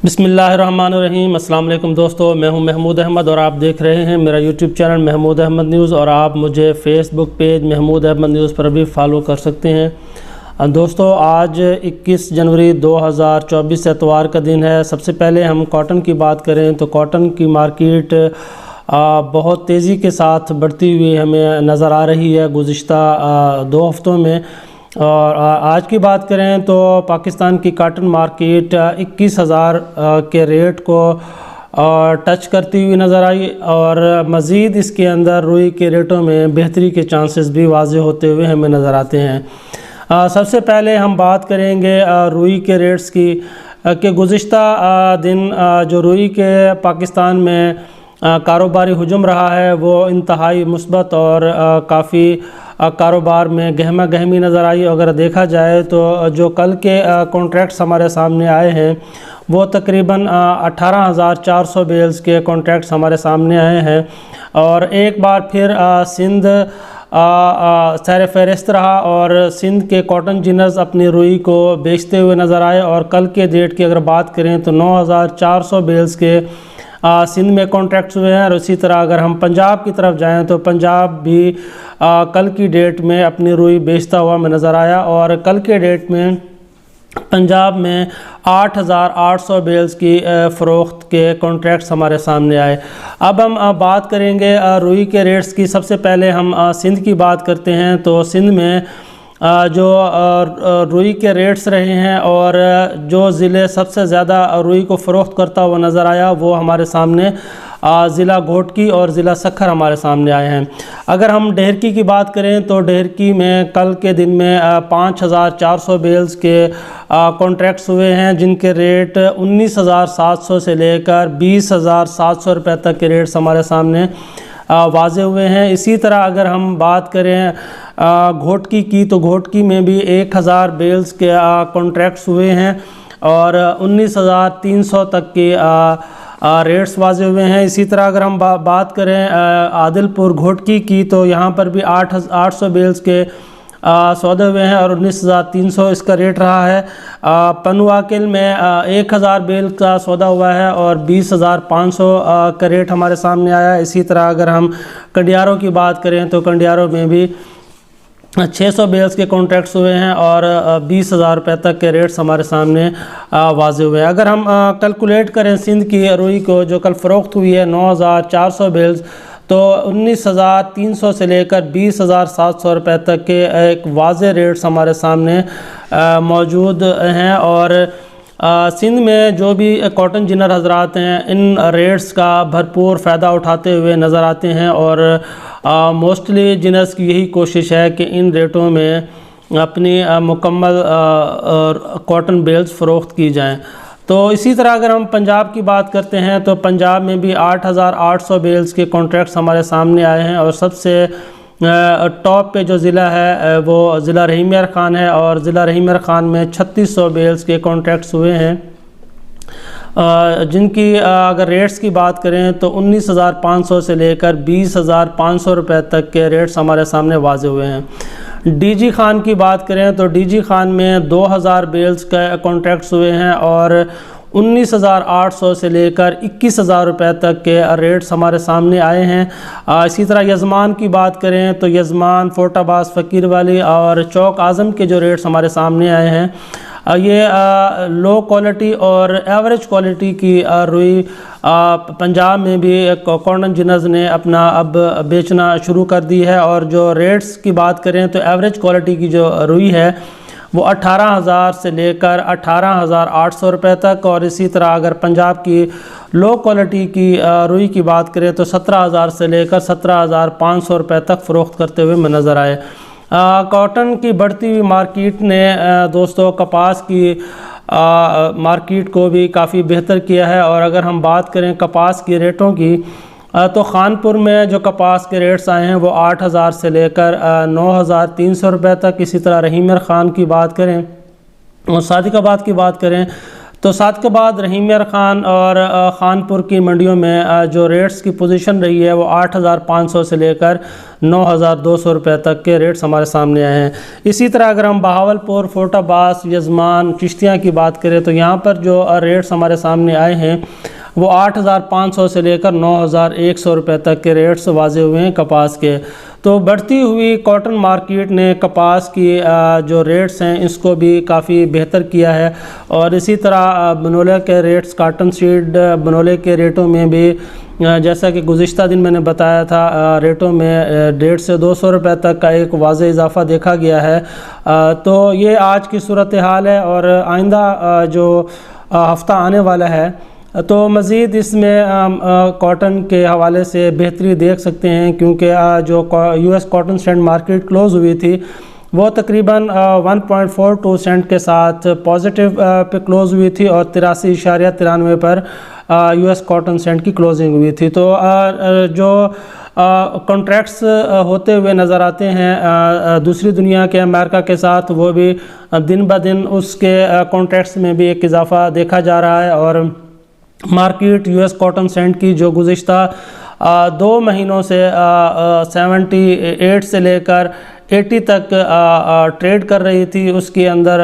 बिस्मिल्लाहिर्रहमानिर्रहीम। अस्सलाम वालेकुम दोस्तों, मैं हूं महमूद अहमद और आप देख रहे हैं मेरा YouTube channel Mahmood Ahmad news. और आप मुझे Facebook page Mahmood Ahmad news पर भी फॉलो कर सकते हैं। दोस्तों, आज 21 जनवरी 2024 एतवार का दिन है। सबसे पहले हम कॉटन की बात करें तो कॉटन की मार्केट बहुत तेज़ी के साथ बढ़ती हुई हमें नज़र आ रही है गुज़िश्ता 2 हफ़्तों में। और आज की बात करें तो पाकिस्तान की कॉटन मार्केट 21,000 के रेट को टच करती हुई नज़र आई और मज़ीद इसके अंदर रुई के रेटों में बेहतरी के चांसेस भी वाज़े होते हुए हमें नज़र आते हैं। सबसे पहले हम बात करेंगे रुई के रेट्स की कि गुज़िश्ता दिन जो रुई के पाकिस्तान में कारोबारी हुजूम रहा है वो इंतहाई मुस्बत और काफ़ी कारोबार में गहमा गहमी नज़र आई। अगर देखा जाए तो जो कल के कॉन्ट्रैक्ट्स हमारे सामने आए हैं वो तकरीबन 18,400 बेल्स के कॉन्ट्रैक्ट्स हमारे सामने आए हैं। और एक बार फिर सिंध सैर फहरिस्त रहा और सिंध के कॉटन जिनर्स अपनी रुई को बेचते हुए नज़र आए। और कल के डेट की अगर बात करें तो 9,400 बेल्स के सिंध में कॉन्ट्रैक्ट्स हुए हैं। और इसी तरह अगर हम पंजाब की तरफ जाएं तो पंजाब भी कल की डेट में अपनी रुई बेचता हुआ में नज़र आया। और कल के डेट में पंजाब में 8,800 बेल्स की फ़रोख्त के कॉन्ट्रैक्ट्स हमारे सामने आए। अब हम बात करेंगे रुई के रेट्स की। सबसे पहले हम सिंध की बात करते हैं तो सिंध में जो रुई के रेट्स रहे हैं और जो ज़िले सबसे ज़्यादा रुई को फ़रोख्त करता हुआ नज़र आया वो हमारे सामने ज़िला घोटकी और ज़िला सक्खर हमारे सामने आए हैं। अगर हम डेहरकी की बात करें तो डेहरकी में कल के दिन में 5,400 बेल्स के कॉन्ट्रैक्ट्स हुए हैं जिनके रेट 19,700 से लेकर 20,700 रुपये तक के रेट्स हमारे सामने वाजे हुए हैं। इसी तरह अगर हम बात करें घोटकी की तो घोटकी में भी 1,000 बेल्स के कॉन्ट्रैक्ट्स हुए हैं और 19,300 तक के रेट्स वाजे हुए हैं। इसी तरह अगर हम बात करें आदिलपुर घोटकी की तो यहाँ पर भी 800 बेल्स के सौदे हुए हैं और 19,300 इसका रेट रहा है। पनुआकिल में 1,000 बेल का सौदा हुआ है और 20,500 का रेट हमारे सामने आया। इसी तरह अगर हम कंडियारों की बात करें तो कंडियारों में भी 600 बेल्स के कॉन्ट्रैक्ट्स हुए हैं और 20,000 रुपये तक के रेट्स हमारे सामने वाजे हुए हैं। अगर हम कैलकुलेट करें सिंध की रुई को जो कल फ़रोख्त हुई है 9,400 बेल्स तो 19,300 से लेकर 20,700 रुपये तक के एक वाज़े रेट्स हमारे सामने मौजूद हैं। और सिंध में जो भी कॉटन जिनर हजरात हैं इन रेट्स का भरपूर फ़ायदा उठाते हुए नज़र आते हैं और मोस्टली जिनर्स की यही कोशिश है कि इन रेटों में अपनी मुकम्मल कॉटन बेल्स फ़रोख्त की जाएँ। तो इसी तरह अगर हम पंजाब की बात करते हैं तो पंजाब में भी 8,800 बेल्स के कॉन्ट्रैक्ट्स हमारे सामने आए हैं और सबसे टॉप पे जो ज़िला है वो ज़िला रहीम यार ख़ान है और ज़िला रहीम यार ख़ान में 3,600 बेल्स के कॉन्ट्रैक्ट्स हुए हैं जिनकी अगर रेट्स की बात करें तो 19,500 से लेकर 20,500 रुपये तक के रेट्स हमारे सामने वाजे हुए हैं। डीजी खान की बात करें तो डीजी खान में 2,000 बेल्स का कॉन्ट्रैक्ट्स हुए हैं और 19,800 से लेकर 21,000 रुपये तक के रेट्स हमारे सामने आए हैं। इसी तरह यज़मान की बात करें तो यज़मान, फोर्टाबाद, फ़कीर वाली और चौक आज़म के जो रेट्स हमारे सामने आए हैं ये लो क्वालिटी और एवरेज क्वालिटी की रुई पंजाब में भी कॉटन जिनर्स ने अपना अब बेचना शुरू कर दी है। और जो रेट्स की बात करें तो एवरेज क्वालिटी की जो रुई है वो 18,000 से लेकर 18,800 रुपये तक। और इसी तरह अगर पंजाब की लो क्वालिटी की रुई की बात करें तो 17,000 से लेकर 17,500 रुपये तक फ़रोख्त करते हुए में नज़र आए। कॉटन की बढ़ती हुई मार्केट ने दोस्तों कपास की मार्केट को भी काफ़ी बेहतर किया है। और अगर हम बात करें कपास की रेटों की तो खानपुर में जो कपास के रेट्स आए हैं वो 8,000 से लेकर 9,300 रुपये तक। इसी तरह रहीम यार ख़ान की बात करें और सादिकाबाद की बात करें तो साथ के बाद रहीम यार ख़ान और ख़ानपुर की मंडियों में जो रेट्स की पोजीशन रही है वो 8,500 से लेकर 9,200 रुपये तक के रेट्स हमारे सामने आए हैं। इसी तरह अगर हम बहावलपुर, फोटाबास, यजमान, चिश्तियाँ की बात करें तो यहाँ पर जो रेट्स हमारे सामने आए हैं वो 8,500 से लेकर 9,100 रुपये तक के रेट्स वाजे हुए हैं कपास के। तो बढ़ती हुई कॉटन मार्केट ने कपास की जो रेट्स हैं इसको भी काफ़ी बेहतर किया है। और इसी तरह बनोले के रेट्स, कॉटन सीड बनोले के रेटों में भी जैसा कि गुज़िश्ता दिन मैंने बताया था, रेटों में 150 से 200 रुपये तक का एक वाज़ेह इजाफ़ा देखा गया है। तो ये आज की सूरत हाल है और आइंदा जो हफ़्ता आने वाला है तो मज़ीद इसमें कॉटन के हवाले से बेहतरी देख सकते हैं, क्योंकि जो US cotton cent market close हुई थी वो तकरीबन 1.42 सेंट के साथ पॉजिटिव पे क्लोज़ हुई थी और 83.93 पर US कॉटन सेंट की क्लोजिंग हुई थी। तो जो कॉन्ट्रैक्ट्स होते हुए नज़र आते हैं दूसरी दुनिया के, अमेरिका के साथ, वो भी दिन ब दिन उसके कॉन्ट्रैक्ट्स में भी एक इजाफ़ा देखा जा रहा है। और मार्केट US कॉटन सेंट की जो गुज़िश्ता 2 महीनों से 78 से लेकर 80 तक ट्रेड कर रही थी, उसके अंदर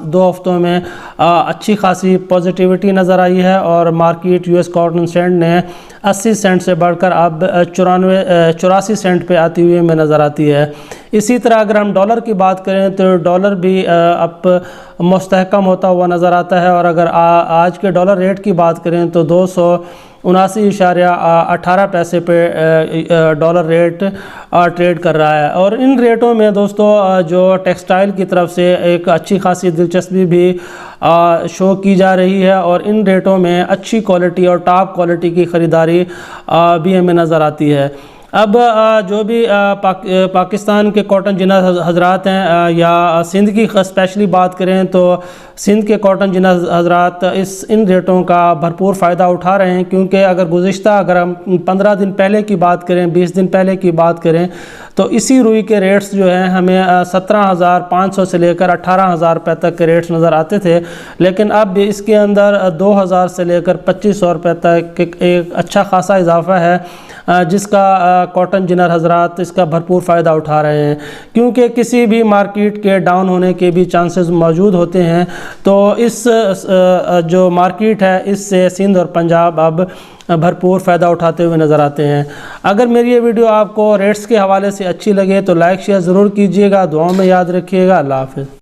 2 हफ्तों में अच्छी खासी पॉजिटिविटी नज़र आई है और मार्केट US कॉटन सेंट ने 80 सेंट से बढ़कर अब 84 सेंट पे आती हुई में नज़र आती है। इसी तरह अगर हम डॉलर की बात करें तो डॉलर भी अब मुस्तहकम होता हुआ नज़र आता है। और अगर आज के डॉलर रेट की बात करें तो 279.18 पैसे पे डॉलर रेट ट्रेड कर रहा है। और इन रेटों में दोस्तों जो टेक्सटाइल की तरफ से एक अच्छी खासी दिलचस्पी भी शो की जा रही है और इन रेटों में अच्छी क्वालिटी और टॉप क्वालिटी की ख़रीदारी भी हमें नज़र आती है। अब जो भी पाकिस्तान के कॉटन जिन्ना हजरात हैं या सिंध की स्पेशली बात करें तो सिंध के कॉटन जिन्ना हजरात इन रेटों का भरपूर फ़ायदा उठा रहे हैं, क्योंकि अगर हम 15 दिन पहले की बात करें, 20 दिन पहले की बात करें तो इसी रुई के रेट्स जो हैं हमें 17,500 से लेकर 18,000 रुपये तक के रेट्स नज़र आते थे। लेकिन अब इसके अंदर 2,000 से लेकर 2,500 रुपये तक एक अच्छा खासा इजाफ़ा है, जिसका कॉटन जिनर हजरात इसका भरपूर फ़ायदा उठा रहे हैं, क्योंकि किसी भी मार्केट के डाउन होने के भी चांसेस मौजूद होते हैं। तो इस जो मार्केट है इससे सिंध और पंजाब अब भरपूर फ़ायदा उठाते हुए नज़र आते हैं। अगर मेरी ये वीडियो आपको रेट्स के हवाले से अच्छी लगे तो लाइक शेयर ज़रूर कीजिएगा, दुआओं में याद रखिएगा। अल्लाह हाफ़िज़।